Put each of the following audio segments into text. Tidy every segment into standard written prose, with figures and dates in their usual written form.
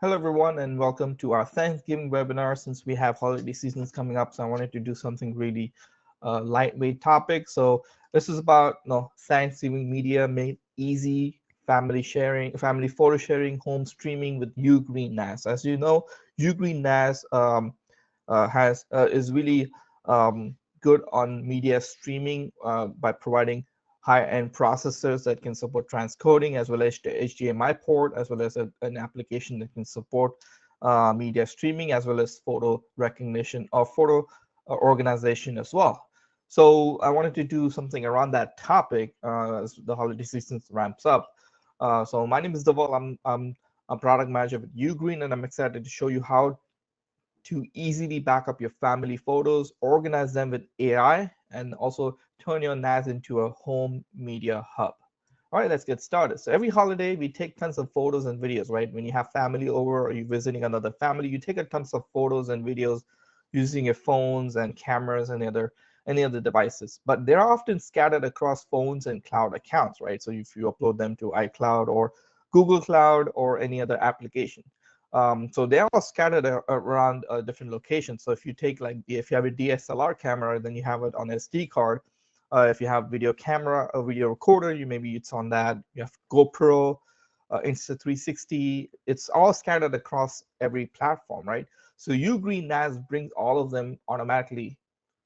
Hello, everyone, and welcome to our Thanksgiving webinar. Since we have holiday seasons coming up, so I wanted to do something really lightweight topic. So this is about Thanksgiving media made easy, family sharing, family photo sharing, home streaming with UGREEN NAS. As you know, UGREEN NAS is really good on media streaming by providing high-end processors that can support transcoding, as well as the HDMI port, as well as an application that can support media streaming, as well as photo recognition or photo organization as well. So I wanted to do something around that topic as the holiday season ramps up. So my name is Deval. I'm a product manager with UGREEN, and I'm excited to show you how to easily back up your family photos, organize them with AI, and also turn your NAS into a home media hub. All right, let's get started. So every holiday, we take tons of photos and videos, right? When you have family over or you're visiting another family, you take a tons of photos and videos using your phones and cameras and any other devices. But they're often scattered across phones and cloud accounts, right? So if you upload them to iCloud or Google Cloud or any other application. So they are scattered around different locations. So if you take if you have a DSLR camera, then you have it on SD card. If you have video camera, a video recorder, maybe it's on that. You have GoPro, Insta360. It's all scattered across every platform, right? So UGREEN NAS brings all of them automatically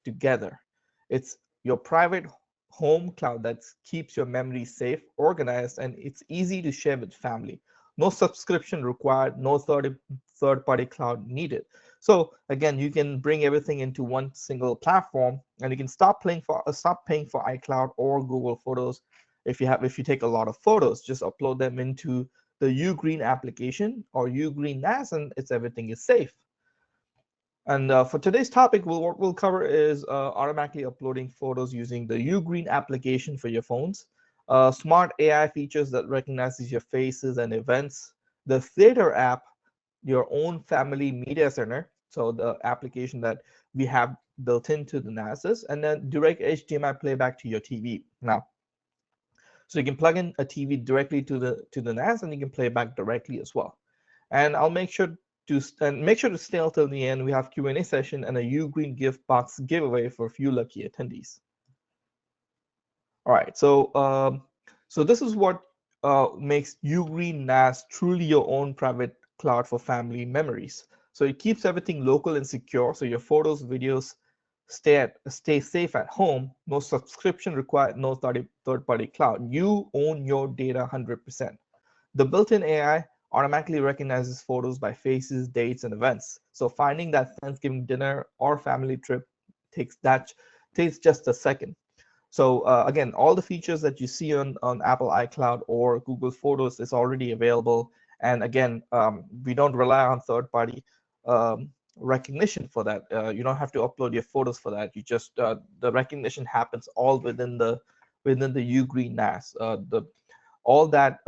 together. It's your private home cloud that keeps your memory safe, organized, and it's easy to share with family. No subscription required, no third-party cloud needed. So again, you can bring everything into one single platform, and you can stop paying for iCloud or Google Photos. If you take a lot of photos, just upload them into the UGREEN application or UGREEN NAS, and everything is safe. And for today's topic, what we'll cover is automatically uploading photos using the UGREEN application for your phones, smart AI features that recognizes your faces and events, the Theater app, your own family media center, so the application that we have built into the NASs, and then direct HDMI playback to your TV. Now, so you can plug in a TV directly to the NAS, and you can play back directly as well. And I'll make sure to stay until the end. We have Q&A session and a UGREEN gift box giveaway for a few lucky attendees. All right, so this is what makes UGREEN NAS truly your own private cloud for family memories. So it keeps everything local and secure, so your photos, videos stay safe at home. No subscription required, no third-party cloud. You own your data 100%. The built-in AI automatically recognizes photos by faces, dates, and events. So finding that Thanksgiving dinner or family trip takes just a second. So again, all the features that you see on Apple iCloud or Google Photos is already available. And again, we don't rely on third-party recognition for that. You don't have to upload your photos for that. You just the recognition happens all within the UGREEN NAS. All that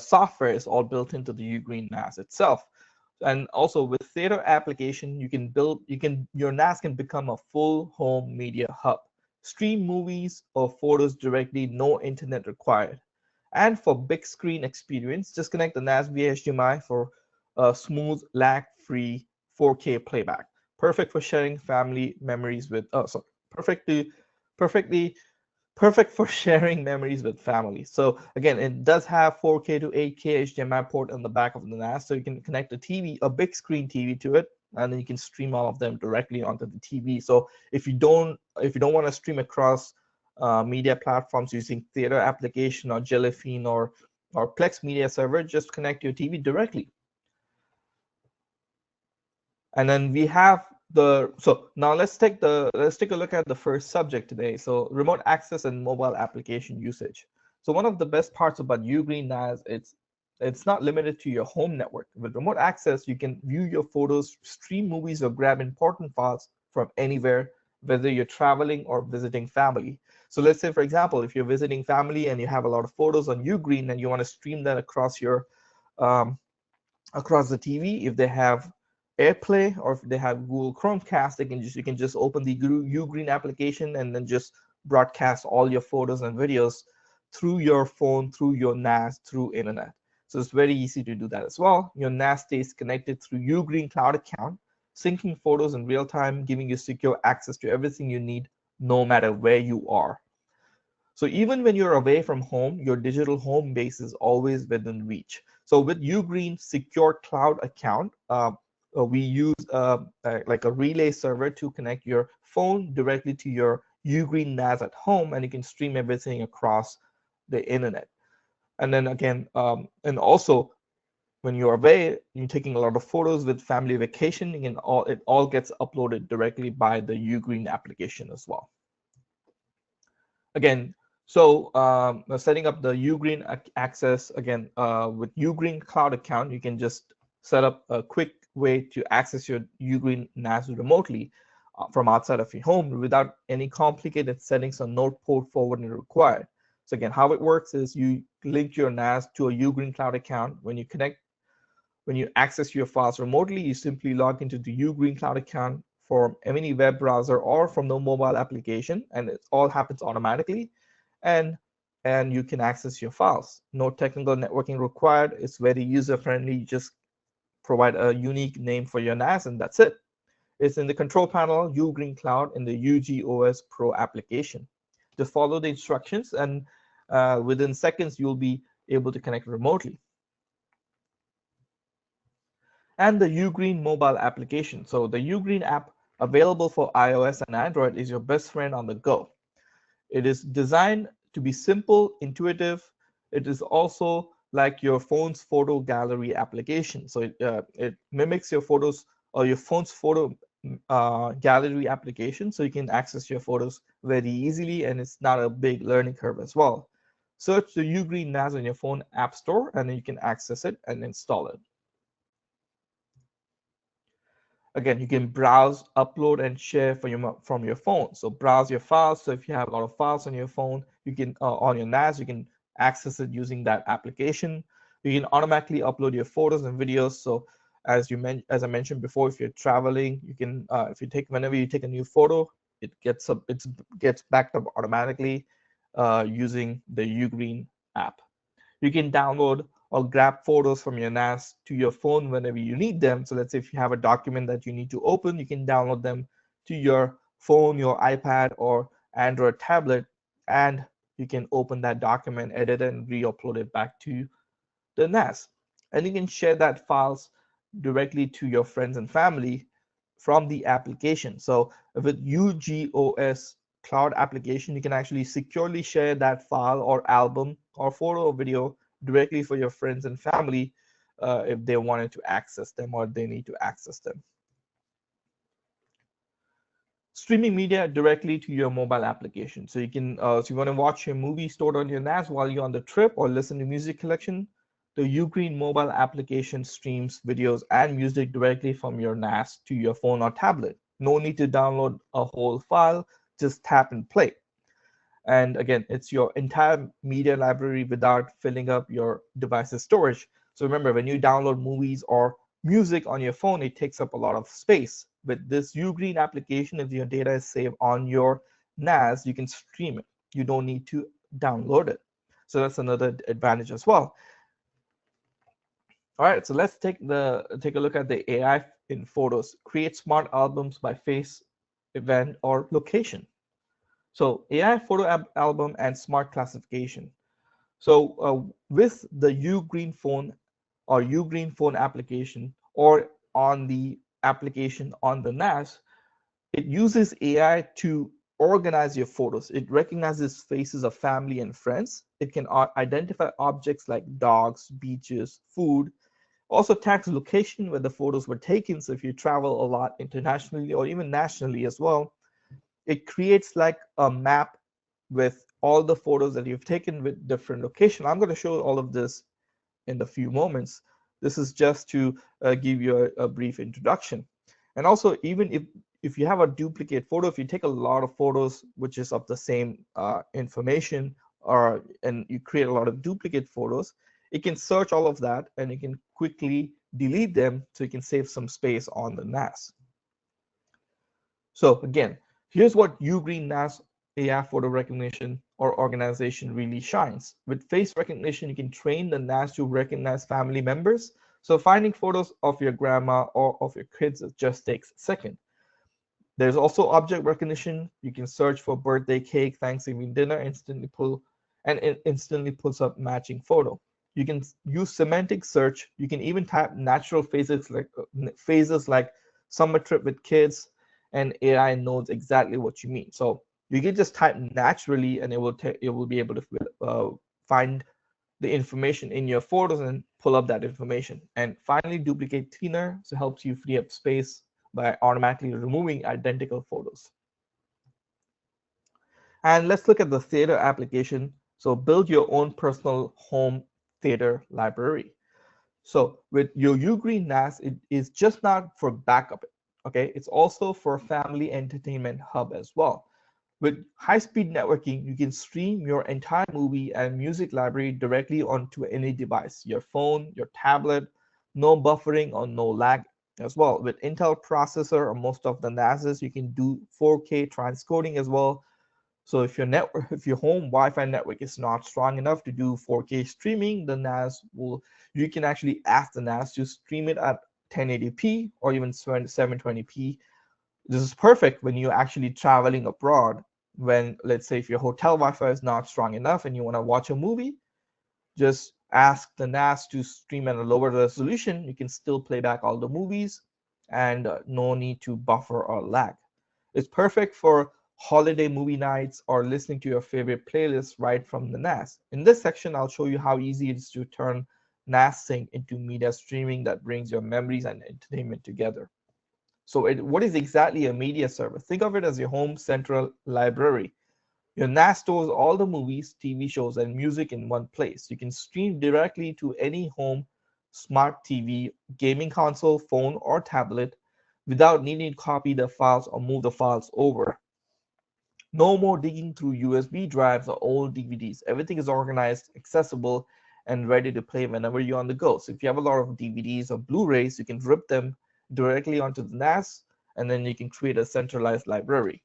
software is all built into the UGREEN NAS itself. And also with Theater application, your NAS can become a full home media hub. Stream movies or photos directly, no internet required. And for big screen experience, just connect the NAS via HDMI for smooth, lag-free 4K playback. Perfect for sharing family memories with. Perfect for sharing memories with family. So again, it does have 4K to 8K HDMI port on the back of the NAS, so you can connect a big screen TV to it, and then you can stream all of them directly onto the TV. So if you don't want to stream across media platforms using Theater application or Jellyfin or Plex media server, just connect your TV directly. And then we have so now let's take a look at the first subject today. So remote access and mobile application usage. So one of the best parts about UGREEN NAS, it's not limited to your home network. With remote access, you can view your photos, stream movies, or grab important files from anywhere, whether you're traveling or visiting family. So let's say, for example, if you're visiting family and you have a lot of photos on UGREEN and you want to stream that across across the TV, if they have AirPlay or if they have Google Chromecast, you can just open the UGREEN application and then just broadcast all your photos and videos through your phone, through your NAS, through internet. So it's very easy to do that as well. Your NAS stays connected through UGREEN Cloud account, syncing photos in real time, giving you secure access to everything you need, no matter where you are. So even when you're away from home, your digital home base is always within reach. So with UGREEN Secure Cloud account, we use like a relay server to connect your phone directly to your UGREEN NAS at home, and you can stream everything across the internet. And then again, and also when you're away, you're taking a lot of photos with family vacation, it all gets uploaded directly by the UGREEN application as well. Again, so setting up the UGREEN access, again, with UGREEN Cloud account, you can just set up a quick way to access your UGREEN NAS remotely from outside of your home without any complicated settings or no port forwarding required. So again, how it works is you link your NAS to a UGREEN Cloud account. When you access your files remotely, you simply log into the UGREEN Cloud account from any web browser or from the mobile application, and it all happens automatically. And you can access your files. No technical networking required. It's very user-friendly. You just provide a unique name for your NAS, and that's it. It's in the control panel, UGREEN Cloud, in the UGOS Pro application. Just follow the instructions, and within seconds, you'll be able to connect remotely. And the UGREEN mobile application. So the UGREEN app available for iOS and Android is your best friend on the go. It is designed to be simple, intuitive. It is also like your phone's photo gallery application. So it mimics your photos or your phone's photo gallery application, so you can access your photos very easily, and it's not a big learning curve as well. Search the UGREEN NAS on your phone app store, and then you can access it and install it. Again, you can browse, upload, and share from your phone. So browse your files. So if you have a lot of files on your phone, you can on your NAS, you can access it using that application. You can automatically upload your photos and videos. So as I mentioned before, if you're traveling, you can whenever you take a new photo, it gets backed up automatically using the UGREEN app. You can download or grab photos from your NAS to your phone whenever you need them. So let's say if you have a document that you need to open, you can download them to your phone, your iPad, or Android tablet, and you can open that document, edit it, and re-upload it back to the NAS. And you can share that files directly to your friends and family from the application. So with UGOS Cloud application, you can actually securely share that file or album or photo or video directly for your friends and family if they wanted to access them or they need to access them. Streaming media directly to your mobile application. So you can, so you want to watch your movie stored on your NAS while you're on the trip or listen to music collection, the UGREEN mobile application streams videos and music directly from your NAS to your phone or tablet. No need to download a whole file, just tap and play. And again, it's your entire media library without filling up your device's storage. So remember, when you download movies or music on your phone, it takes up a lot of space. With this UGREEN application, if your data is saved on your NAS, you can stream it. You don't need to download it. So that's another advantage as well. All right, so let's take a look at the AI in photos. Create smart albums by face, event, or location. So AI photo album and smart classification. So with the UGREEN phone or UGREEN phone application or on the application on the NAS, it uses AI to organize your photos. It recognizes faces of family and friends. It can identify objects like dogs, beaches, food. Also tags location where the photos were taken. So if you travel a lot internationally or even nationally as well, it creates like a map with all the photos that you've taken with different location. I'm going to show all of this in a few moments. This is just to give you a brief introduction. And also, even if you have a duplicate photo, if you take a lot of photos which is of the same information, and you create a lot of duplicate photos, it can search all of that and it can quickly delete them so you can save some space on the NAS. So again, here's what UGREEN NAS AI photo recognition or organization really shines. With face recognition, you can train the NAS to recognize family members. So finding photos of your grandma or of your kids just takes a second. There's also object recognition. You can search for birthday cake, Thanksgiving dinner, it instantly pulls up matching photo. You can use semantic search. You can even type natural phrases like summer trip with kids, and AI knows exactly what you mean. So you can just type naturally, and it will be able to find the information in your photos and pull up that information. And finally, duplicate thinner, so helps you free up space by automatically removing identical photos. And let's look at the theater application. So build your own personal home theater library. So with your UGREEN NAS, it is just not for backup, okay? It's also for family entertainment hub as well. With high-speed networking, you can stream your entire movie and music library directly onto any device, your phone, your tablet, no buffering or no lag as well. With Intel processor or most of the NASs, you can do 4K transcoding as well. So if your home Wi-Fi network is not strong enough to do 4K streaming, you can actually ask the NAS to stream it at 1080p or even 720p. This is perfect when you're actually traveling abroad. When, let's say, if your hotel Wi-Fi is not strong enough and you want to watch a movie, just ask the NAS to stream at a lower resolution. You can still play back all the movies and no need to buffer or lag. It's perfect for holiday movie nights or listening to your favorite playlist right from the NAS. In this section, I'll show you how easy it is to turn NASync into media streaming that brings your memories and entertainment together. So what is exactly a media server? Think of it as your home central library. Your NAS stores all the movies, TV shows, and music in one place. You can stream directly to any home smart TV, gaming console, phone, or tablet without needing to copy the files or move the files over. No more digging through USB drives or old DVDs. Everything is organized, accessible, and ready to play whenever you're on the go. So if you have a lot of DVDs or Blu-rays, you can rip them directly onto the NAS, and then you can create a centralized library.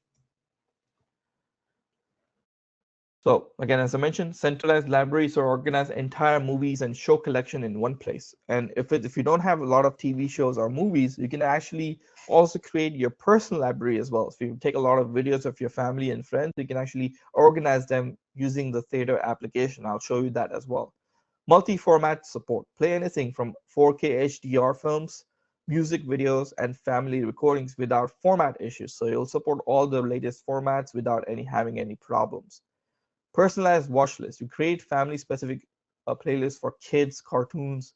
So again, as I mentioned, centralized libraries are organized entire movies and show collection in one place. And if you don't have a lot of TV shows or movies, you can actually also create your personal library as well. So if you take a lot of videos of your family and friends, you can actually organize them using the Theater application. I'll show you that as well. Multi-format support. Play anything from 4K HDR films, music videos, and family recordings without format issues. So you'll support all the latest formats without having any problems. Personalized watch list. You create family-specific playlists for kids, cartoons,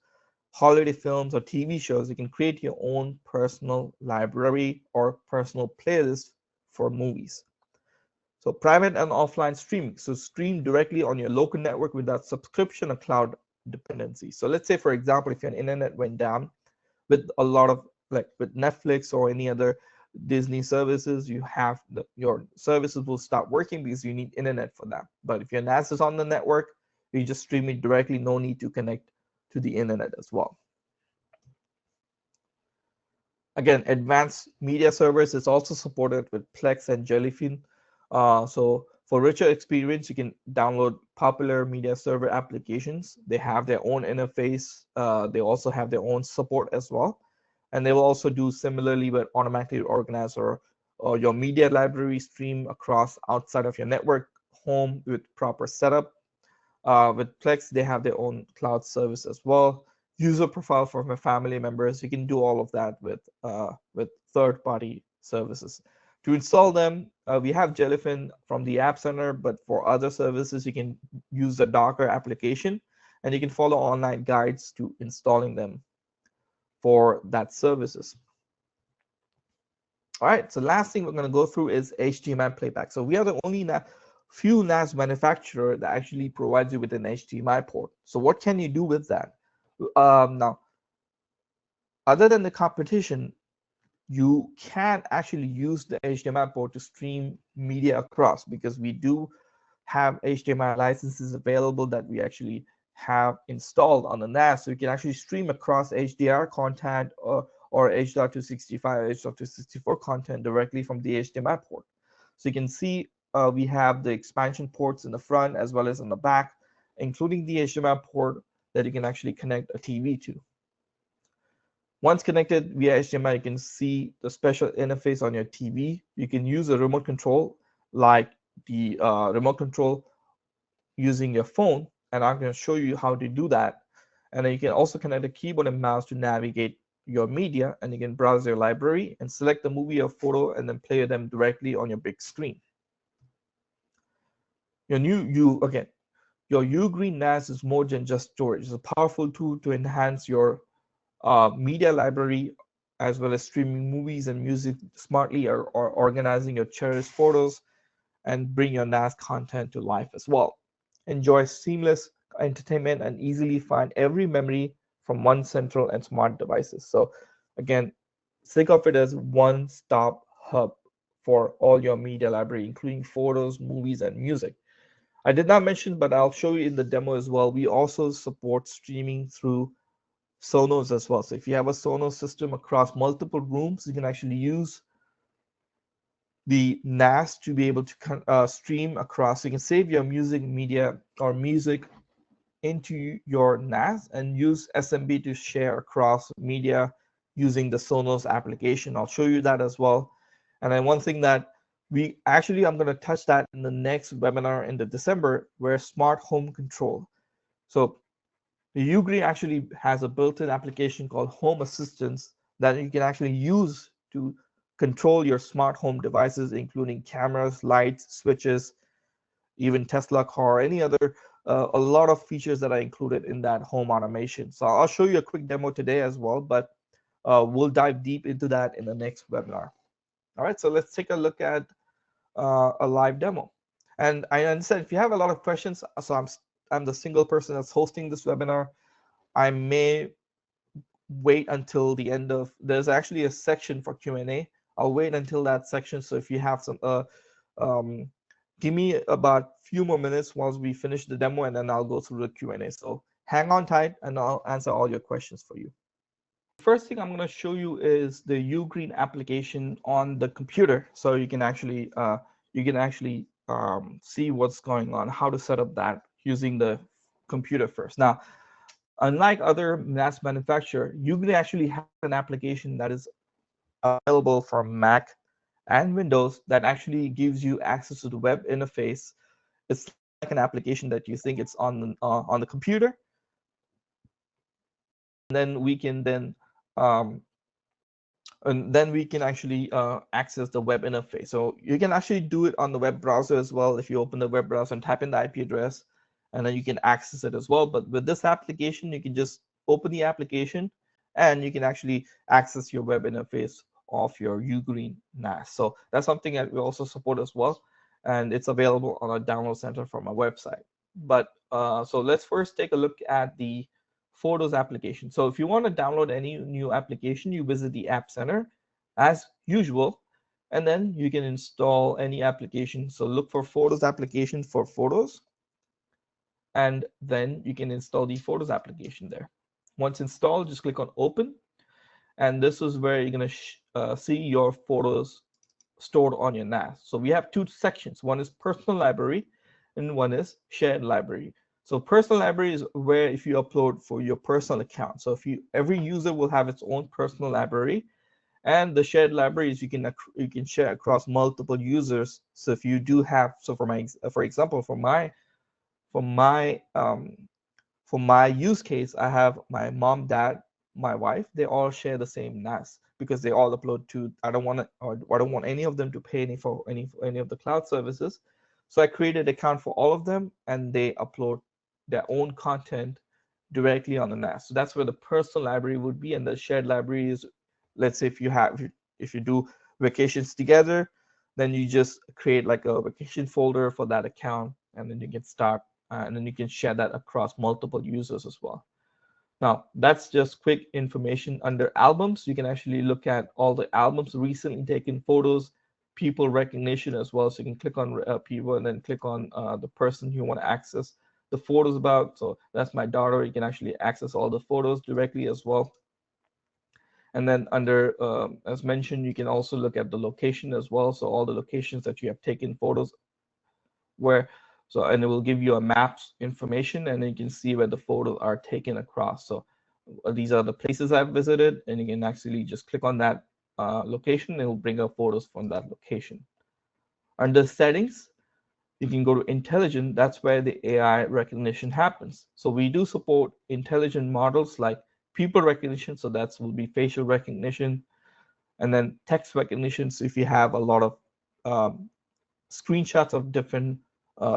holiday films, or TV shows. You can create your own personal library or personal playlist for movies. So private and offline streaming. So stream directly on your local network without subscription or cloud dependency. So let's say, for example, if your internet went down with a lot of with Netflix or any other Disney services, your services will stop working because you need internet for that. But if your NAS is on the network, you just stream it directly, no need to connect to the internet as well. Again, advanced media servers is also supported with Plex and Jellyfin. So for richer experience, you can download popular media server applications. They have their own interface. They also have their own support as well. And they will also do similarly, but automatically organize or your media library stream across outside of your network home with proper setup. With Plex, they have their own cloud service as well. User profile for my family members. You can do all of that with third-party services. To install them, we have Jellyfin from the App Center, but for other services, you can use the Docker application, and you can follow online guides to installing them for that services. All right, so last thing we're going to go through is HDMI playback. So we are the only few NAS manufacturer that actually provides you with an HDMI port. So what can you do with that? Now, other than the competition, you can actually use the HDMI port to stream media across, because we do have HDMI licenses available that we actually have installed on the NAS, so you can actually stream across HDR content or H.265, H.264 content directly from the HDMI port. So you can see we have the expansion ports in the front as well as in the back, including the HDMI port that you can actually connect a TV to. Once connected via HDMI, you can see the special interface on your TV. You can use a remote control like the remote control using your phone, and I'm going to show you how to do that. And then you can also connect a keyboard and mouse to navigate your media, and you can browse your library and select the movie or photo and then play them directly on your big screen. Your UGREEN NAS is more than just storage. It's a powerful tool to enhance your media library as well as streaming movies and music smartly, or organizing your cherished photos and bring your NAS content to life as well. Enjoy seamless entertainment and easily find every memory from one central and smart devices. So again, think of it as one-stop hub for all your media library, including photos, movies, and music. I did not mention, but I'll show you in the demo as well. We also support streaming through Sonos as well. So if you have a Sonos system across multiple rooms, you can actually use the NAS to be able to stream across. You can save your music media or music into your NAS and use SMB to share across media using the Sonos application. I'll show you that as well. And then one thing that I'm going to touch that in the next webinar in the December, where smart home control. So the UGREEN actually has a built-in application called Home Assistance that you can actually use to control your smart home devices, including cameras, lights, switches, even Tesla car, any other, a lot of features that are included in that home automation. So I'll show you a quick demo today as well, but we'll dive deep into that in the next webinar. All right, so let's take a look at a live demo. And I understand if you have a lot of questions, so I'm the single person that's hosting this webinar. I may wait until the end of, there's actually a section for Q&A. I'll wait until that section. So if you have some, give me about few more minutes once we finish the demo, and then I'll go through the Q&A. So hang on tight and I'll answer all your questions for you. First thing I'm going to show you is the UGREEN application on the computer. So you can actually see what's going on, how to set up that using the computer first. Now, unlike other NAS manufacturer, UGREEN actually has an application that is available for Mac and Windows that actually gives you access to the web interface. It's like an application that you think it's on the computer, and then we can actually access the web interface. So you can actually do it on the web browser as well. If you open the web browser and type in the IP address, and then you can access it as well. But with this application, you can just open the application and you can actually access your web interface of your UGREEN NAS. So that's something that we also support as well, and it's available on our download center from our website. But so let's first take a look at the Photos application. So if you want to download any new application, you visit the App Center as usual, and then you can install any application. So look for Photos application for Photos, and then you can install the Photos application there. Once installed, just click on Open, and this is where you're going to see your photos stored on your NAS. So we have two sections. One is Personal Library, and one is Shared Library. So Personal Library is where if you upload for your personal account. So every user will have its own personal library, and the Shared Library is you can share across multiple users. So if you do have, so for example, for my use case, I have my mom, dad, my wife. They all share the same NAS because they all upload to. I don't want any of them to pay for any of the cloud services. So I created an account for all of them, and they upload their own content directly on the NAS. So that's where the personal library would be, and the shared library is, let's say if you do vacations together, then you just create like a vacation folder for that account, and then you can start, and then you can share that across multiple users as well. Now, that's just quick information. Under albums, you can actually look at all the albums, recently taken photos, people recognition as well. So you can click on people and then click on the person you want to access the photos about. So that's my daughter. You can actually access all the photos directly as well. And then under, as mentioned, you can also look at the location as well. So all the locations that you have taken photos where, so, and it will give you a maps information, and you can see where the photos are taken across. So these are the places I've visited, and you can actually just click on that location, and it will bring up photos from that location. Under settings, you can go to intelligent. That's where the AI recognition happens. So we do support intelligent models like people recognition, so that will be facial recognition, and then text recognition. So if you have a lot of screenshots of different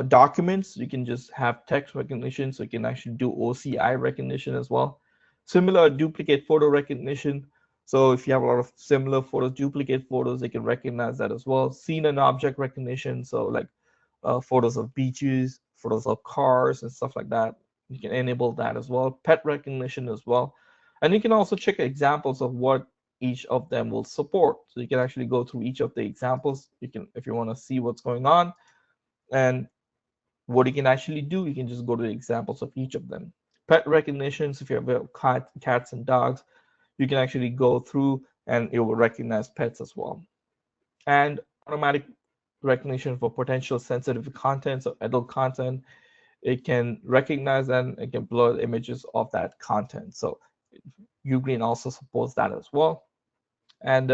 documents, you can just have text recognition, so you can actually do OCI recognition as well. Similar duplicate photo recognition. So if you have a lot of similar photos, duplicate photos, they can recognize that as well. Scene and object recognition, so like photos of beaches, photos of cars, and stuff like that. You can enable that as well. Pet recognition as well. And you can also check examples of what each of them will support. So you can actually go through each of the examples. You can, if you want to see what's going on and what you can actually do, you can just go to the examples of each of them. Pet recognition, so if you have cats and dogs, you can actually go through and it will recognize pets as well. And automatic recognition for potential sensitive content, so adult content, it can recognize and it can blur images of that content. So UGREEN also supports that as well. And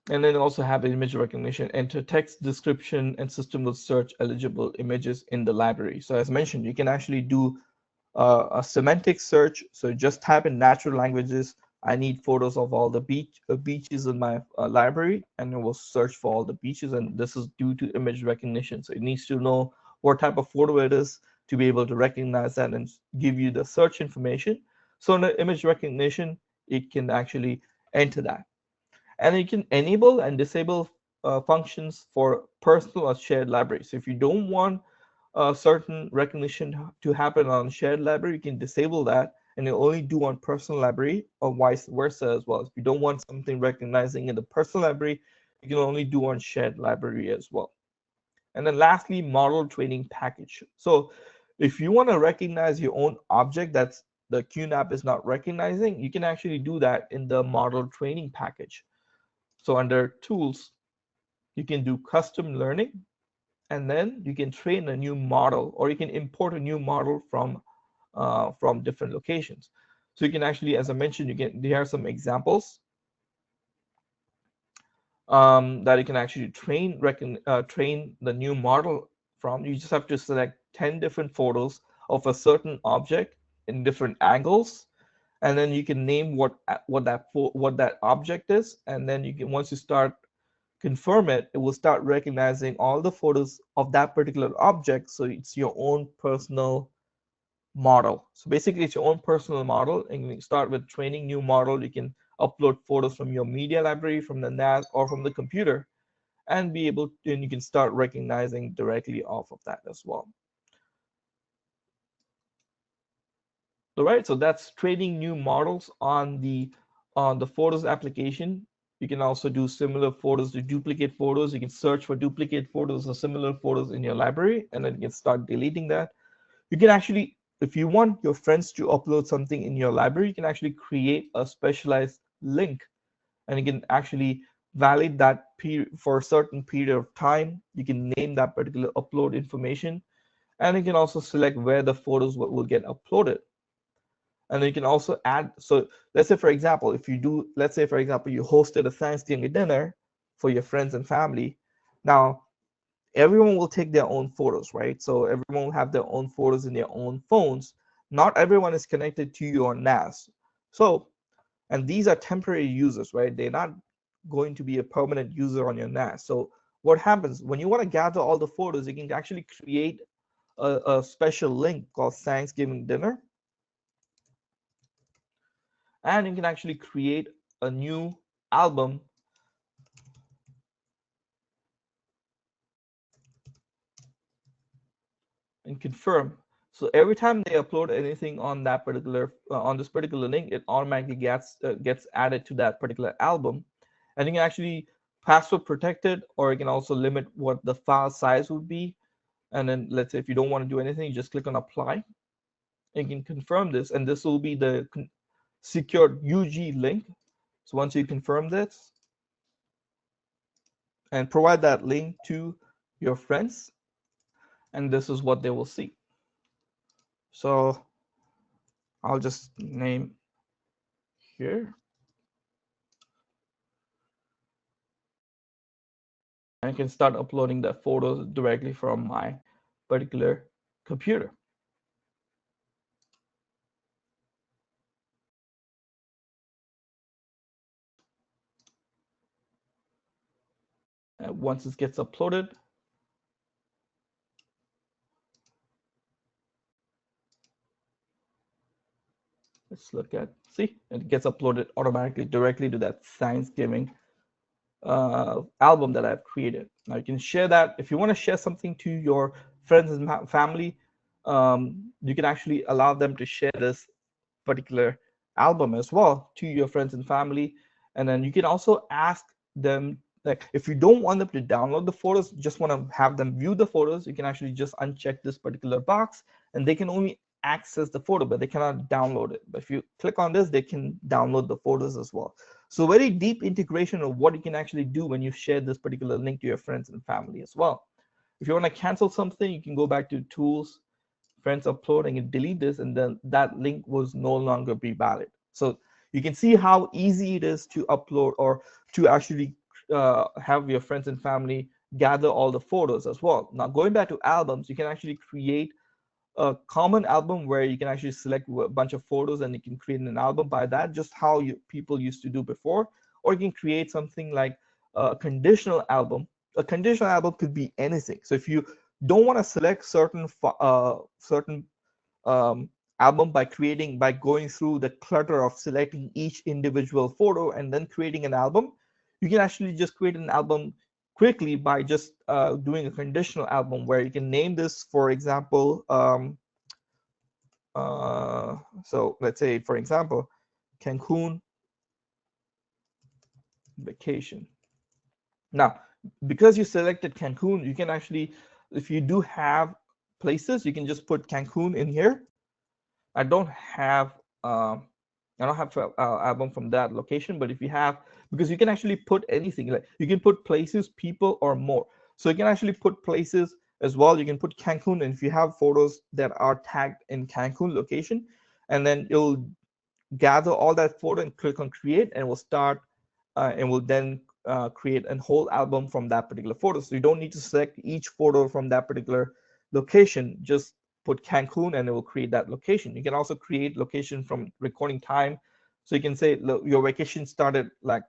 and then also have image recognition, enter text description, and system will search eligible images in the library. So as mentioned, you can actually do a semantic search. So just type in natural languages, I need photos of all the beaches in my library, and it will search for all the beaches. And this is due to image recognition. So it needs to know what type of photo it is to be able to recognize that and give you the search information. So in the image recognition, it can actually enter that. And you can enable and disable functions for personal or shared libraries. So if you don't want certain recognition to happen on shared library, you can disable that, and it'll only do on personal library, or vice versa as well. If you don't want something recognizing in the personal library, you can only do on shared library as well. And then lastly, model training package. So if you want to recognize your own object that's the UGREEN app is not recognizing, you can actually do that in the model training package. So under tools, you can do custom learning, and then you can train a new model, or you can import a new model from different locations. So you can actually, as I mentioned, there are some examples that you can actually train the new model from. You just have to select 10 different photos of a certain object in different angles, and then you can name what that object is, and then you can, once you start confirm it, it will start recognizing all the photos of that particular object. So it's your own personal model. So basically it's your own personal model, and you can start with training new model. You can upload photos from your media library, from the NAS, or from the computer, and be able to, and you can start recognizing directly off of that as well. All right, so that's training new models on the Photos application. You can also do similar photos to duplicate photos. You can search for duplicate photos or similar photos in your library, and then you can start deleting that. You can actually, if you want your friends to upload something in your library, you can actually create a specialized link, and you can actually validate that for a certain period of time. You can name that particular upload information, and you can also select where the photos will get uploaded. And then you can also add, so let's say, for example, if you do, let's say, for example, you hosted a Thanksgiving dinner for your friends and family. Now, everyone will take their own photos, right? So everyone will have their own photos in their own phones. Not everyone is connected to your NAS. So, and these are temporary users, right? They're not going to be a permanent user on your NAS. So what happens when you want to gather all the photos, you can actually create a special link called Thanksgiving dinner. And you can actually create a new album and confirm. So every time they upload anything on that particular on this particular link, it automatically gets added to that particular album. And you can actually password protect it, or you can also limit what the file size would be. And then let's say if you don't want to do anything, you just click on apply. You can confirm this, and this will be the secured UG link. So once you confirm this, and provide that link to your friends, and this is what they will see. So I'll just name here, and I can start uploading the photos directly from my particular computer. And once it gets uploaded, let's look at, see, it gets uploaded automatically directly to that Thanksgiving album that I've created. Now you can share that. If you want to share something to your friends and family, you can actually allow them to share this particular album as well to your friends and family. And then you can also ask them, like, if you don't want them to download the photos, just want to have them view the photos, you can actually just uncheck this particular box, and they can only access the photo, but they cannot download it. But if you click on this, they can download the photos as well. So very deep integration of what you can actually do when you share this particular link to your friends and family as well. If you want to cancel something, you can go back to tools, friends upload, and you delete this, and then that link will no longer be valid. So you can see how easy it is to upload or to actually have your friends and family gather all the photos as well. Now going back to albums, you can actually create a common album where you can actually select a bunch of photos and you can create an album by that, just how people used to do before. Or you can create something like a conditional album. A conditional album could be anything. So if you don't want to select certain um, album by going through the clutter of selecting each individual photo and then creating an album, you can actually just create an album quickly by just doing a conditional album where you can name this, for example, so let's say, for example, Cancun vacation. Now, because you selected Cancun, you can actually, if you do have places, you can just put Cancun in here. I don't have an album from that location, but if you have, because you can actually put anything, like you can put places, people, or more. So you can actually put places as well. You can put Cancun, and if you have photos that are tagged in Cancun location, and then you'll gather all that photo and click on create, and we'll start and we'll then create a whole album from that particular photo. So you don't need to select each photo from that particular location. Just put Cancun and it will create that location. You can also create location from recording time. So you can say, look, your vacation started like,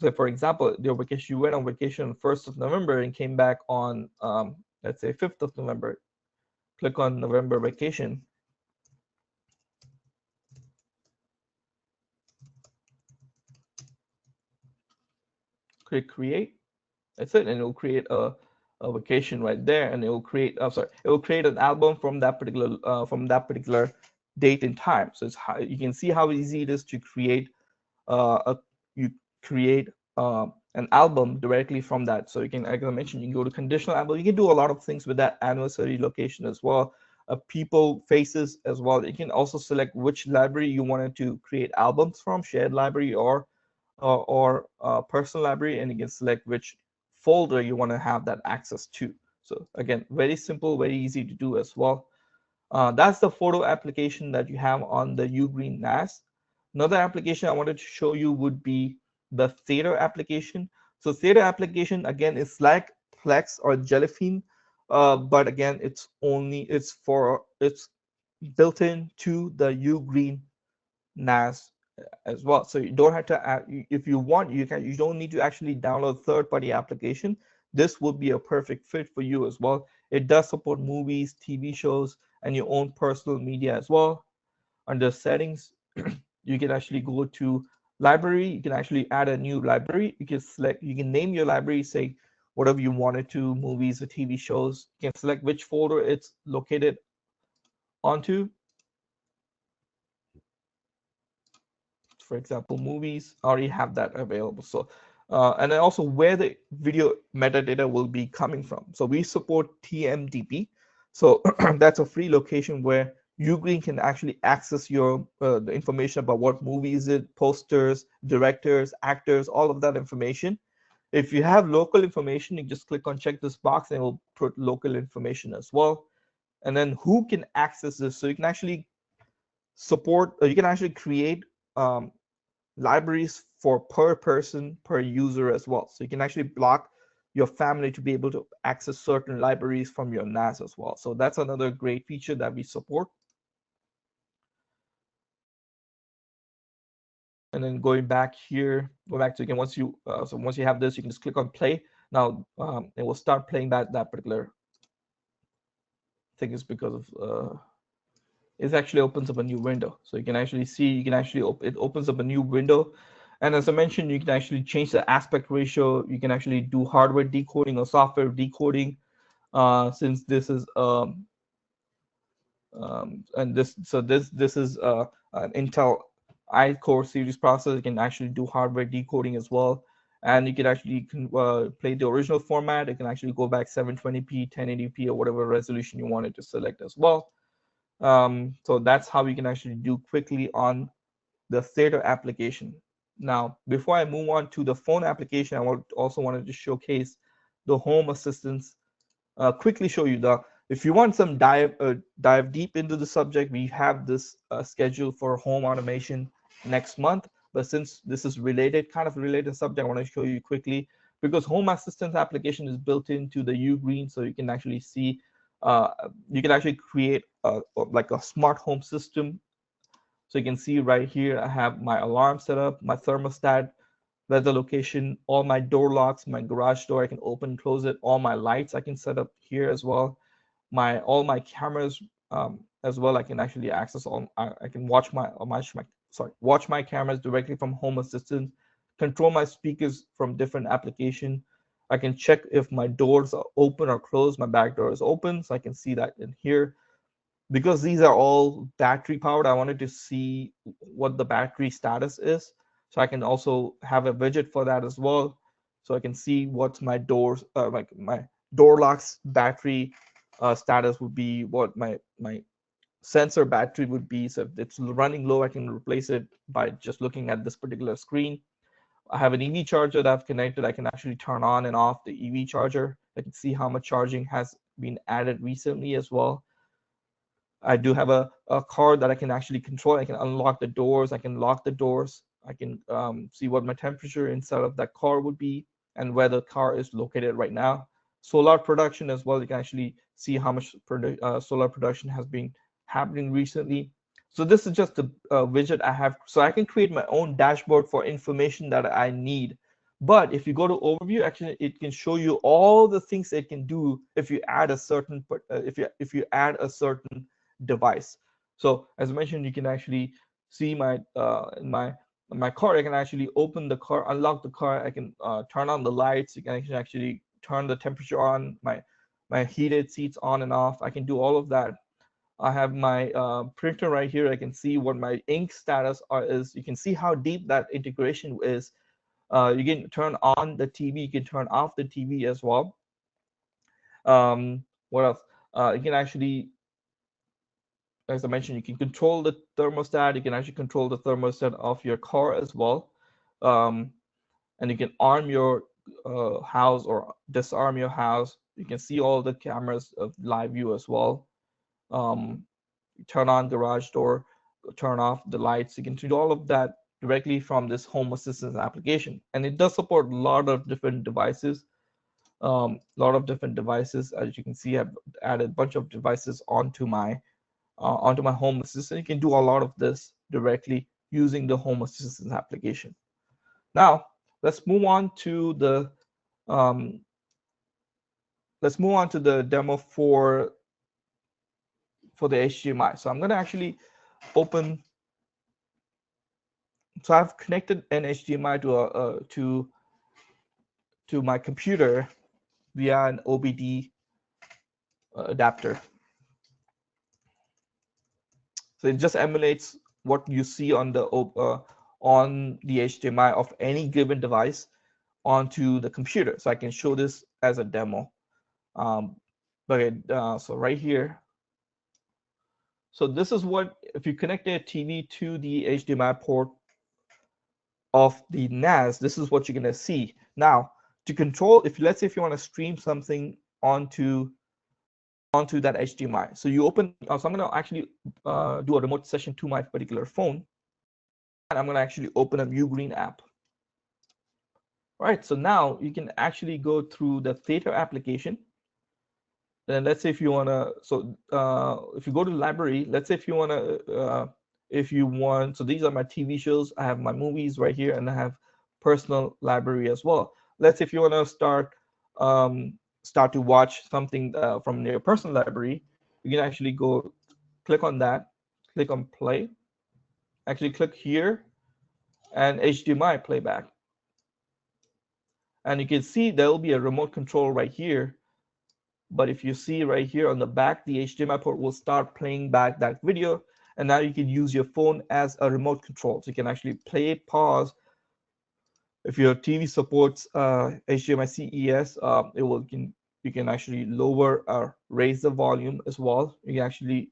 so for example, your vacation, you went on vacation on 1st of November and came back on, let's say 5th of November. Click on November vacation. Click create. That's it, and it will create a vacation right there, and it will create. It will create an album from that particular date and time. So it's how you can see how easy it is to create you create an album directly from that. So you can, like I mentioned, you can go to conditional album. You can do a lot of things with that anniversary location as well. People faces as well. You can also select which library you wanted to create albums from, shared library or personal library, and you can select which folder you want to have that access to. So again, very simple, very easy to do as well. That's the photo application that you have on the UGREEN NAS. Another application I wanted to show you would be the Theater application. So Theater application, again, is like Plex or Jellyfin, but again, it's built into the UGREEN NAS as well. So you don't have to add, if you want, you don't need to actually download third-party application. This would be a perfect fit for you as well. It does support movies, TV shows, and your own personal media as well. Under settings, you can actually go to library. You can actually add a new library. You can name your library, say whatever you wanted to, movies or TV shows. You can select which folder it's located onto. For example, movies, I already have that available. So, and then also where the video metadata will be coming from. So we support TMDP. So that's a free location where UGREEN can actually access your the information about what movie is it, posters, directors, actors, all of that information. If you have local information, you just click on check this box and it will put local information as well. And then who can access this? So you can actually support, you can actually create libraries for per person, per user as well. So you can actually block your family to be able to access certain libraries from your NAS as well. So that's another great feature that we support. And then going back here, go back to again, once you have this, you can just click on play. Now it will start playing that particular thing. Is because of it actually opens up a new window. So you can actually see, it opens up a new window. And as I mentioned, you can actually change the aspect ratio. You can actually do hardware decoding or software decoding. Since this is and this is an Intel i-Core series processor, you can actually do hardware decoding as well. And you can actually play the original format. You can actually go back 720p, 1080p, or whatever resolution you wanted to select as well. So that's how you can actually do quickly on the theater application. Now, before I move on to the phone application, I also wanted to showcase the home assistance. Quickly show you if you want some dive deep into the subject, we have this scheduled for home automation next month. But since this is kind of related subject, I want to show you quickly, because home assistance application is built into the UGREEN, so you can actually see, you can actually create like a smart home system. So you can see right here, I have my alarm set up, my thermostat, weather location, all my door locks, my garage door, I can open and close it, all my lights I can set up here as well. All my cameras as well, I can actually access all. I can watch my cameras directly from Home Assistant, control my speakers from different application. I can check if my doors are open or closed. My back door is open, so I can see that in here. Because these are all battery powered, I wanted to see what the battery status is. So I can also have a widget for that as well. So I can see what my doors, like my door locks battery status would be, what my sensor battery would be. So if it's running low, I can replace it by just looking at this particular screen. I have an EV charger that I've connected. I can actually turn on and off the EV charger. I can see how much charging has been added recently as well. I do have a car that I can actually control. I can unlock the doors. I can lock the doors. I can see what my temperature inside of that car would be and where the car is located right now. Solar production as well. You can actually see how much solar production has been happening recently. So this is just a widget I have. So I can create my own dashboard for information that I need. But if you go to overview, actually, it can show you all the things it can do if you add a certain if you add a certain device. So as I mentioned, you can actually see in my car. I can actually open the car, unlock the car. I can turn on the lights. You can actually turn the temperature on, my heated seats on and off. I can do all of that. I have my printer right here. I can see what my ink status is. You can see how deep that integration is. You can turn on the TV. You can turn off the TV as well. What else? You can actually, as I mentioned, you can control the thermostat. You can actually control the thermostat of your car as well. And you can arm your house or disarm your house. You can see all the cameras of live view as well. Turn on garage door, turn off the lights. You can do all of that directly from this Home Assistant application. And it does support a lot of different devices. As you can see, I've added a bunch of devices onto my Home Assistant. You can do a lot of this directly using the Home Assistant application. Now, let's move on to the demo for the HDMI. So I'm going to actually open. So I've connected an HDMI to my computer via an OBD adapter. So it just emulates what you see on the HDMI of any given device onto the computer. So I can show this as a demo. So right here. So this is what, if you connect a TV to the HDMI port of the NAS, this is what you're going to see. Now, to control, if let's say if you want to stream something onto that HDMI. So you open, so I'm going to actually do a remote session to my particular phone, and I'm going to actually open up UGREEN app. All right, so now you can actually go through the Theater application. Then let's say if you want to, so if you go to the library, let's say if you want to, so these are my TV shows, I have my movies right here, and I have personal library as well. Let's say if you want to start to watch something from your personal library, you can actually go click on that, click on play, actually click here, and HDMI playback. And you can see there will be a remote control right here. But if you see right here on the back, the HDMI port will start playing back that video. And now you can use your phone as a remote control. So you can actually play, pause. If your TV supports HDMI CES, you can actually lower or raise the volume as well. You can actually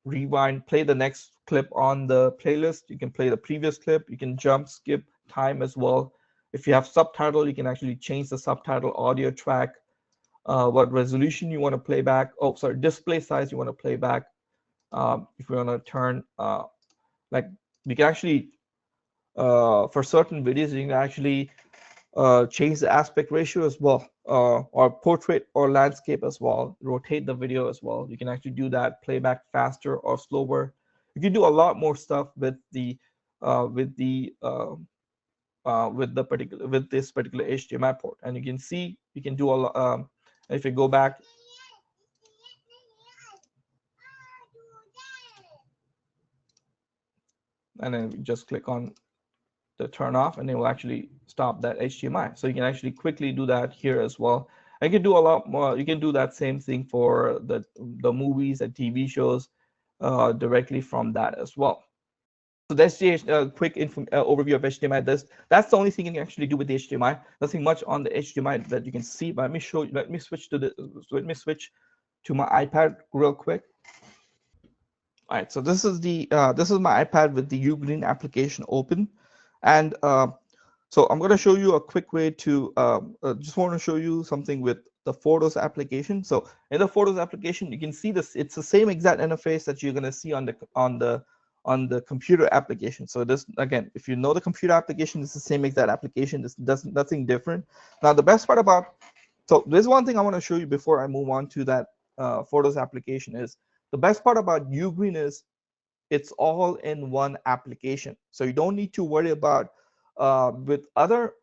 rewind, play the next clip on the playlist. You can play the previous clip. You can jump, skip time as well. If you have subtitle, you can actually change the subtitle audio track. What resolution you want to play back. Oh, sorry, display size you want to play back. If you want to turn, like you can actually, for certain videos, you can actually change the aspect ratio as well, or portrait or landscape as well, rotate the video as well. You can actually do that, playback faster or slower. You can do a lot more stuff with the with this particular HDMI port, and you can see you can do a lot. If you go back, and then we just click on the turn off, and it will actually stop that HDMI. So you can actually quickly do that here as well. And you can do a lot more. You can do that same thing for the movies and TV shows directly from that as well. So that's the quick overview of HDMI. That's the only thing you can actually do with the HDMI. Nothing much on the HDMI that you can see. But let me show you. Let me switch to my iPad real quick. All right. So this is my iPad with the UGREEN application open, and so I'm going to show you a quick way to just want to show you something with the Photos application. So in the Photos application, you can see this. It's the same exact interface that you're going to see on the computer application. So this, again, if you know the computer application, it's the same exact application. This does nothing different. Now the best part about, so there's one thing I want to show you before I move on to that Photos application is the best part about UGREEN is it's all in one application. So you don't need to worry about with other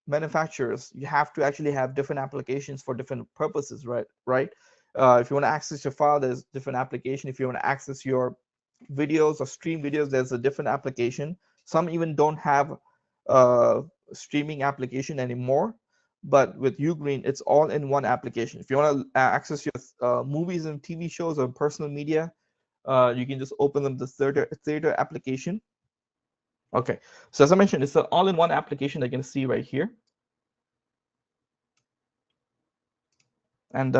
manufacturers, you have to actually have different applications for different purposes, right? If you want to access your file, there's different application. If you want to access your videos or stream videos, there's a different application. Some even don't have streaming application anymore. But with UGREEN, it's all in one application. If you want to access your movies and TV shows or personal media, you can just open them the theater application. Okay, so as I mentioned, it's an all-in-one application that you can see right here. And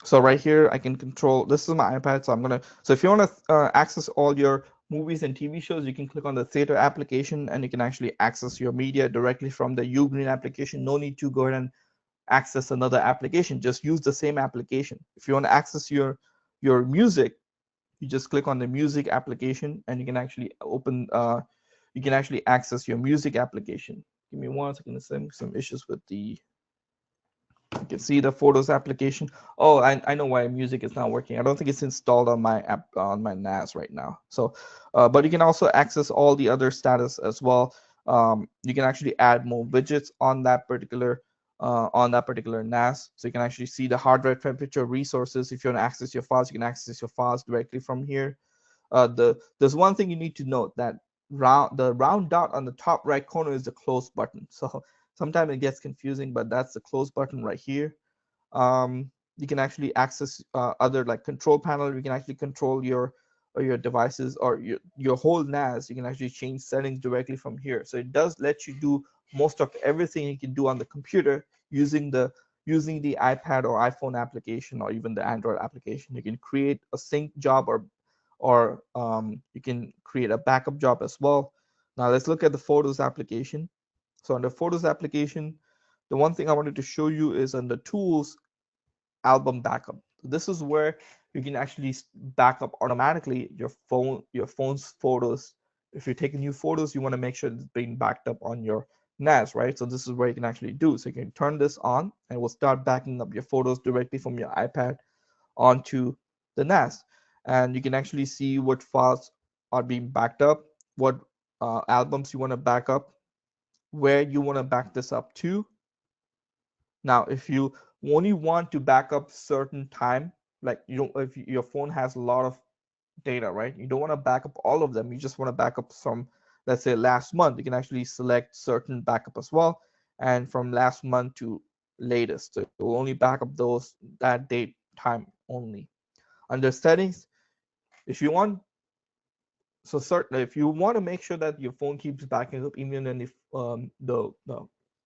so right here, I can control, this is my iPad, so I'm gonna, so if you wanna access all your movies and TV shows, you can click on the Theater application and you can actually access your media directly from the UGREEN application. No need to go ahead and access another application, just use the same application. If you wanna access your music, you just click on the music application and you can actually open, you can actually access your music application. Give me 1 second, some issues with the, you can see the Photos application. Oh, I know why music is not working. I don't think it's installed on my app, on my NAS right now. So, but you can also access all the other status as well. You can actually add more widgets on that particular NAS. So you can actually see the hard drive temperature, resources. If you want to access your files, you can access your files directly from here. There's one thing you need to note, that the round dot on the top right corner is the close button. So sometimes it gets confusing, but that's the close button right here. You can actually access other like control panel. You can actually control your devices or your whole NAS. You can actually change settings directly from here. So it does let you do most of everything you can do on the computer using the iPad or iPhone application or even the Android application. You can create a sync job or you can create a backup job as well. Now let's look at the Photos application. So on the Photos application, the one thing I wanted to show you is under tools, album backup. This is where you can actually back up automatically your phone's photos. If you're taking new photos, you want to make sure it's being backed up on your NAS, right? So this is where you can actually do. So you can turn this on and it will start backing up your photos directly from your iPad onto the NAS. And you can actually see what files are being backed up, what albums you want to back up, where you want to back this up to. Now, if you only want to back up certain time, like you don't, if your phone has a lot of data, right? You don't want to back up all of them. You just want to back up from, let's say, last month. You can actually select certain backup as well, and from last month to latest. So it will only back up those that date time only. Under settings, if you want, so certainly if you want to make sure that your phone keeps backing up even if the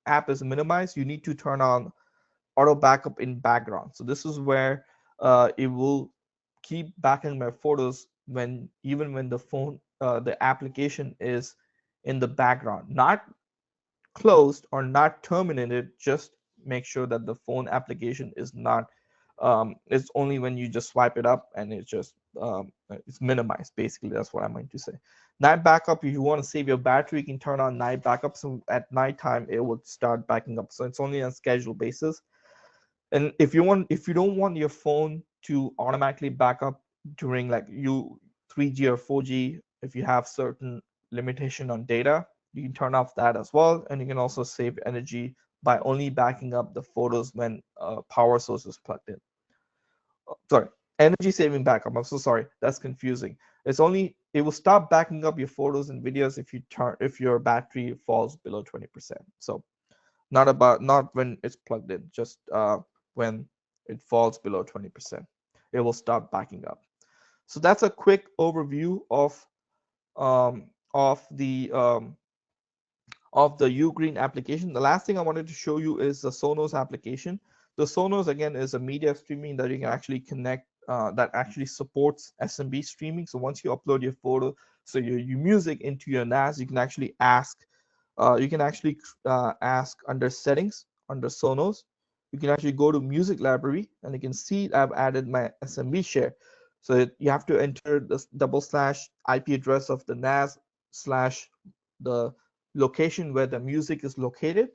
app is minimized, you need to turn on auto backup in background. So this is where it will keep backing my photos when even when the phone the application is in the background, not closed or not terminated. Just make sure that the phone application is not it's only when you just swipe it up and it's just it's minimized. Basically, that's what I'm going to say. Night backup, if you want to save your battery, you can turn on night backup, so at nighttime it would start backing up. So it's only on schedule basis. And if you don't want your phone to automatically back up during like you 3G or 4G, if you have certain limitation on data, you can turn off that as well. And you can also save energy by only backing up the photos when power source is plugged in. Sorry, energy saving backup. I'm so sorry, that's confusing. It will stop backing up your photos and videos if your battery falls below 20%. So not when it's plugged in, just when it falls below 20%, it will stop backing up. So that's a quick overview of the UGREEN application. The last thing I wanted to show you is the Sonos application. The Sonos, again, is a media streaming that you can actually connect, that actually supports SMB streaming. So once you upload your photo, so your music into your NAS, you can actually ask under settings, under Sonos, you can actually go to music library and you can see I've added my SMB share. So you have to enter this / IP address of the NAS / the location where the music is located.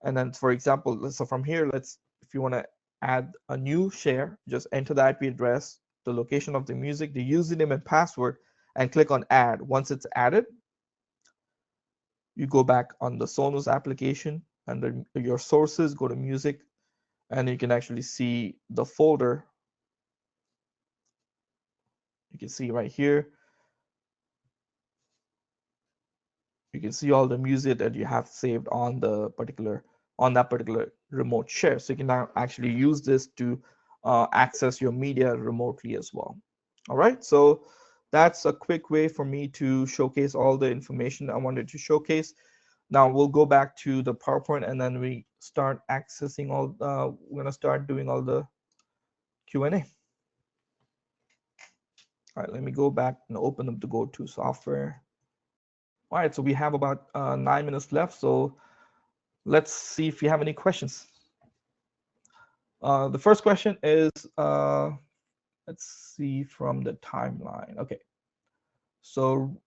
And then, for example, so from here, if you want to add a new share, just enter the IP address, the location of the music, the username and password, and click on add. Once it's added, you go back on the Sonos application, under your sources, go to music, and you can actually see the folder. You can see right here, you can see all the music that you have saved on that particular remote share. So you can now actually use this to access your media remotely as well. All right, so that's a quick way for me to showcase all the information I wanted to showcase. Now we'll go back to the PowerPoint and then we start accessing we're gonna start doing all the Q&A. All right, let me go back and open up the GoTo software. All right, so we have about 9 minutes left, so let's see if you have any questions. The first question is, let's see from the timeline. Okay, so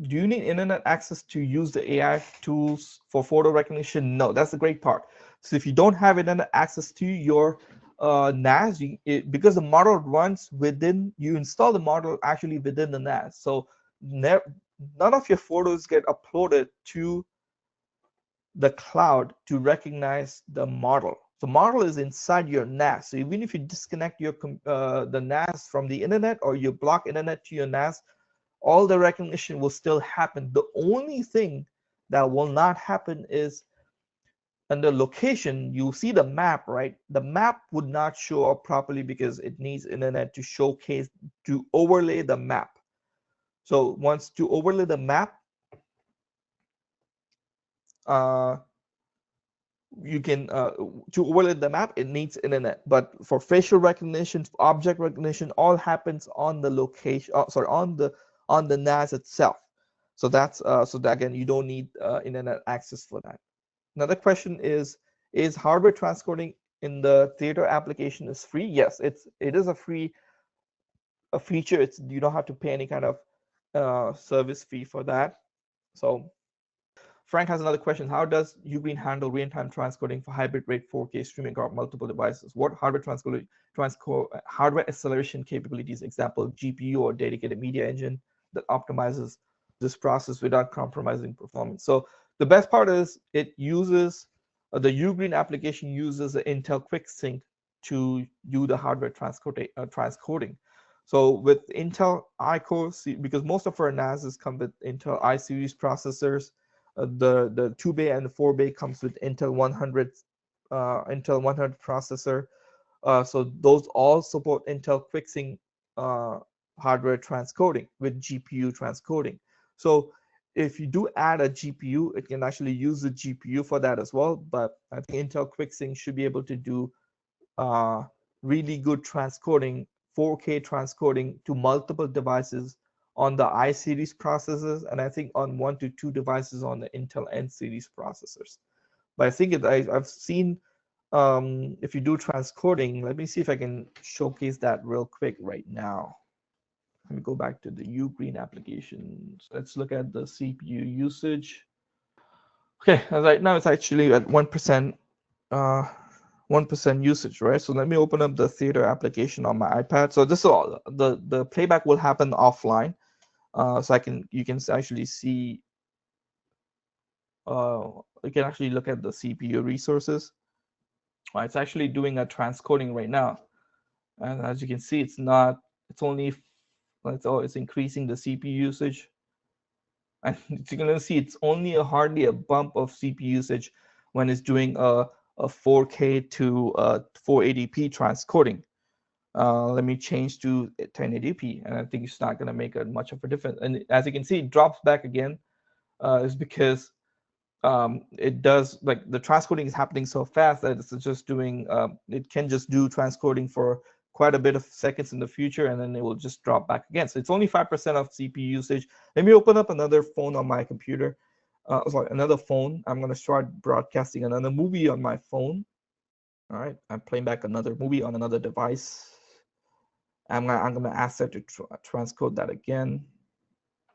do you need internet access to use the AI tools for photo recognition? No, that's the great part. So if you don't have internet access to your NAS, because the model runs within, you install the model actually within the NAS. So none of your photos get uploaded to the cloud to recognize the model. The model is inside your NAS. So even if you disconnect the NAS from the internet, or you block internet to your NAS, all the recognition will still happen. The only thing that will not happen is under location. You see the map, right? The map would not show up properly because it needs internet to overlay the map. So once to overlay the map, you can to overlay the map, it needs internet. But for facial recognition, object recognition, all happens on the location, on the NAS itself. So that's so that again, you don't need internet access for that. Another question is, Is hardware transcoding in the Theater application is free? Yes, it is a free feature. It's you don't have to pay any kind of service fee for that. So Frank has another question. How does Ugreen handle real-time transcoding for hybrid rate 4K streaming across multiple devices? What hardware hardware acceleration capabilities, example GPU or dedicated media engine, that optimizes this process without compromising performance? So the best part is it uses the Ugreen application uses the Intel QuickSync to do the hardware transcoding. So with Intel iCore, because most of our NASs come with Intel i series processors, the 2-bay and the 4-bay comes with Intel 100 processor. So those all support Intel QuickSync hardware transcoding with GPU transcoding. So if you do add a GPU, it can actually use the GPU for that as well. But I think Intel QuickSync should be able to do really good transcoding, 4K transcoding to multiple devices on the i series processors, and I think on 1 to 2 devices on the Intel N series processors. But I think I've seen if you do transcoding, let me see if I can showcase that real quick right now. Let me go back to the UGREEN application. So let's look at the CPU usage. Okay, right now it's actually at 1%. 1% usage, right? So let me open up the Theater application on my iPad. So this is all the playback will happen offline. So you can actually see you can actually look at the CPU resources. It's actually doing a transcoding right now, and as you can see, it's increasing the CPU usage. And you're gonna see it's only hardly a bump of CPU usage when it's doing a 4K to 480p transcoding. Let me change to 1080p, and I think it's not going to make much of a difference. And as you can see, it drops back again. Is because it does, like, the transcoding is happening so fast that it's just doing. It can just do transcoding for quite a bit of seconds in the future, and then it will just drop back again. So it's only 5% of CPU usage. Let me open up another phone on my computer. Sorry, another phone. I'm going to start broadcasting another movie on my phone. All right, I'm playing back another movie on another device. I'm gonna ask that to transcode that again.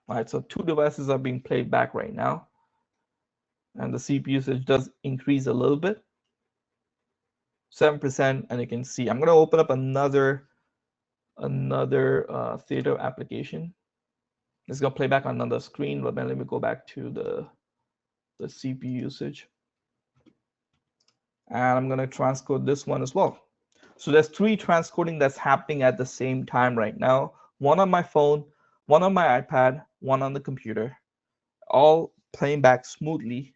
All right, so 2 devices are being played back right now, and the CPU usage does increase a little bit, 7%, and you can see I'm gonna open up another Theater application. It's gonna play back on another screen, but then let me go back to the CPU usage, and I'm gonna transcode this one as well. So there's 3 transcoding that's happening at the same time right now. One on my phone, one on my iPad, one on the computer, all playing back smoothly.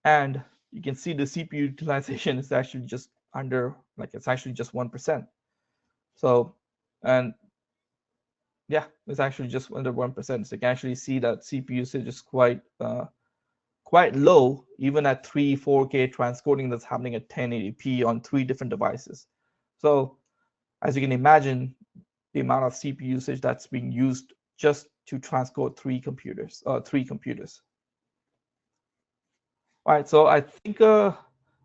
And you can see the CPU utilization is actually just under, like, it's actually just 1%. So, and yeah, it's actually just under 1%. So you can actually see that CPU usage is quite low, even at 4K transcoding that's happening at 1080p on 3 different devices. So as you can imagine, the amount of CPU usage that's being used just to transcode 3 computers. All right, so I think I'm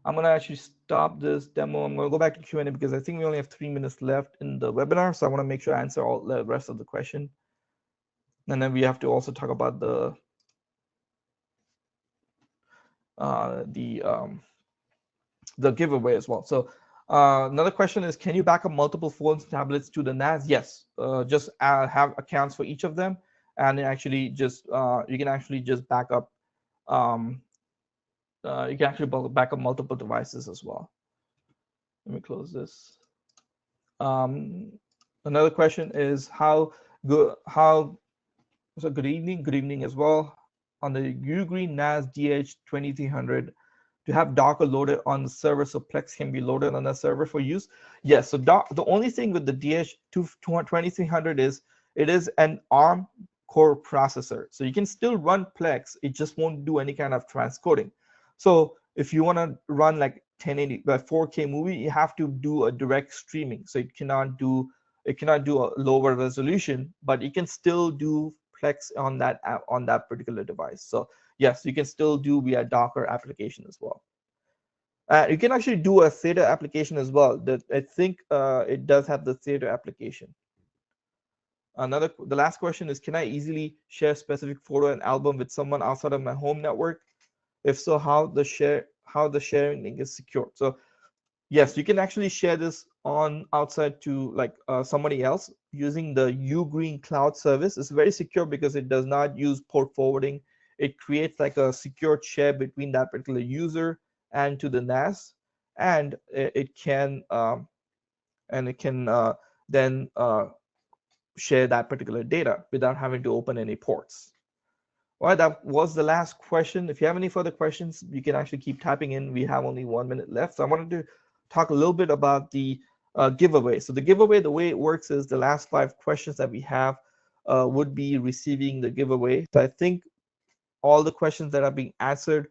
gonna actually stop this demo. I'm gonna go back to Q&A because I think we only have 3 minutes left in the webinar, so I want to make sure I answer all the rest of the question. And then we have to also talk about the giveaway as well. So another question is, can you back up multiple phones and tablets to the NAS? Yes, just have accounts for each of them, and actually just you can actually just back up. You can actually back up multiple devices as well. Let me close this. Another question is good evening as well. On the UGREEN NAS DH2300, to have Docker loaded on the server so Plex can be loaded on the server for use? Yes, so the only thing with the DH2300 is it is an ARM core processor. So you can still run Plex, it just won't do any kind of transcoding. So if you want to run like 1080 by 4K movie, you have to do a direct streaming. So it cannot do a lower resolution, but you can still do Plex on that particular device. So yes, you can still do via Docker application as well. You can actually do a theater application as well. That I think it does have the theater application. The last question is, can I easily share specific photo and album with someone outside of my home network? If so, how the sharing link is secured? So yes, you can actually share this on outside to like somebody else using the UGREEN cloud service. It's very secure because it does not use port forwarding. It creates like a secure share between that particular user and to the NAS, and it can then share that particular data without having to open any ports. All right, that was the last question. If you have any further questions, you can actually keep typing in. We have only 1 minute left. So I wanted to talk a little bit about the giveaway. So the giveaway, the way it works is the last 5 questions that we have would be receiving the giveaway. So I think all the questions that are being answered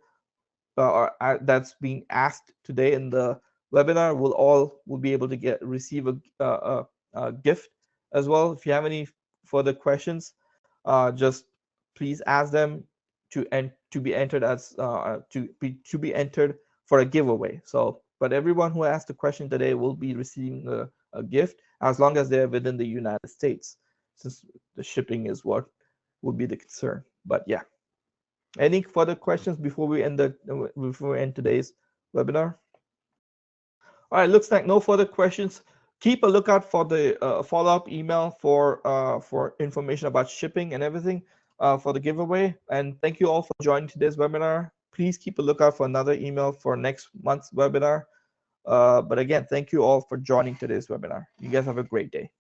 that's being asked today in the webinar will be able to receive a gift as well. If you have any further questions, just please ask them to be entered as to be entered for a giveaway. So, but everyone who asked a question today will be receiving a gift as long as they're within the United States, since the shipping is what would be the concern. But yeah. Any further questions before we end today's webinar? All right, looks like no further questions. Keep a lookout for the follow-up email for information about shipping and everything for the giveaway. And thank you all for joining today's webinar. Please keep a lookout for another email for next month's webinar. But again, thank you all for joining today's webinar. You guys have a great day.